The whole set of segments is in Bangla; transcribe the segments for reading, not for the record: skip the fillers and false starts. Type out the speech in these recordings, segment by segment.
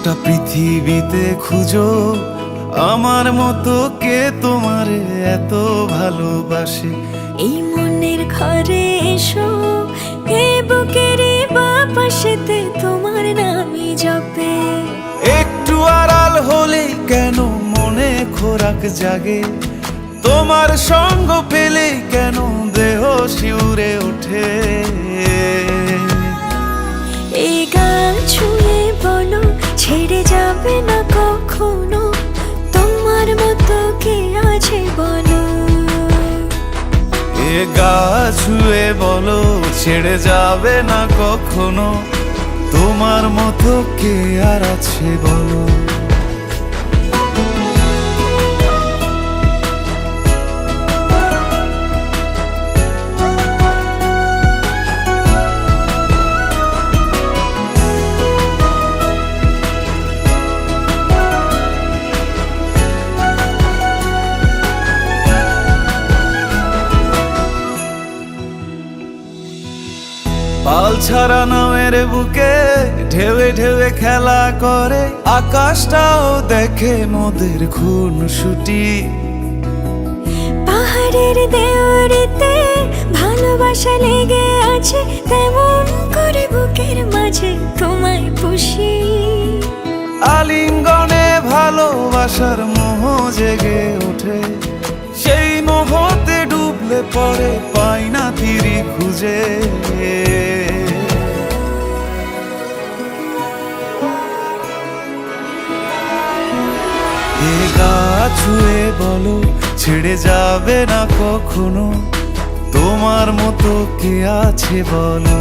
গোটা পৃথিবীতে খুঁজো আমার মতো কে তোমারে এত ভালোবাসে। এই মনের ঘরে এসো, এ বুকের বাপাশেতে তোমার নামই জপে। একটু আড়াল হলেই কেন মনে খোরাক জাগে, তোমার সঙ্গ পেলেই কেন দেহ শিউরে ওঠে। এই গান ছুঁয়ে বলো ছেড়ে যাবে না কখনো, তোমার মতো কে আছে বলো। এ গা ছুঁয়ে বলো ছেড়ে যাবে না কখনো, তোমার মতো কে আর আছে বলো। পাল ছাড়া নামের বুকে ঢেউে ঢেউে খেলা করে, আকাশটাও দেখে মোদের খুনসুটি। পাহাড়ের দেওয়ারিতে ভালোবাসা লেগে আছে, তেমন করে বুকের মাঝে তোমায় পুষি। আলিঙ্গনে ভালোবাসার মোহ জেগে ওঠে, সেই মোহতে ডুবলে পড়ে পাই না তীরি খুঁজে। এ গা ছুঁয়ে বলো ছেড়ে যাবে না কখনো, তোমার মতো কে আছে বলো।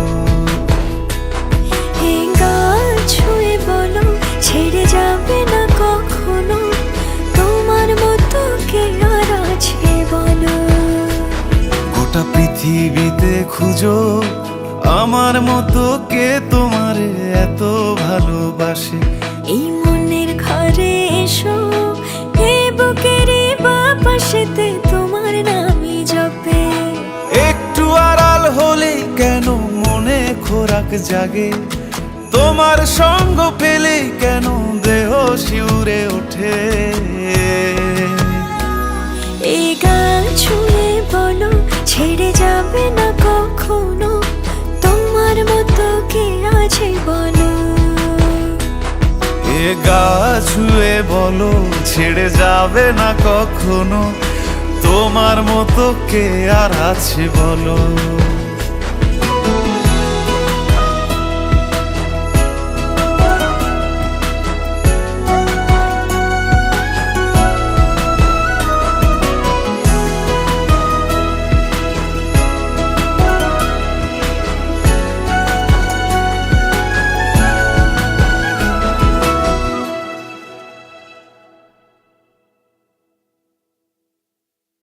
এ গা ছুঁয়ে বলো ছেড়ে যাবে না কখনো, তোমার মতো কে আর আছে বলো। গোটা পৃথিবীতে খুঁজো আমার মতো কে তোমারে এত ভালোবাসে। এই মনের ঘরে এসো, এ বুকের বাপাশেতে তোমার নামই জপে। একটু আড়াল হলেই কেন মনে খোরাক জাগে, তোমার সঙ্গ পেলেই কেন দেহ শিউরে ওঠে। এই গান ছুঁয়ে বলো ছেড়ে যাবে না কখনো, তোমার মতো কে আছে বলো। এ গা ছুঁয়ে বলো ছেড়ে যাবে না কখনো, তোমার মতো কে আর আছে বলো।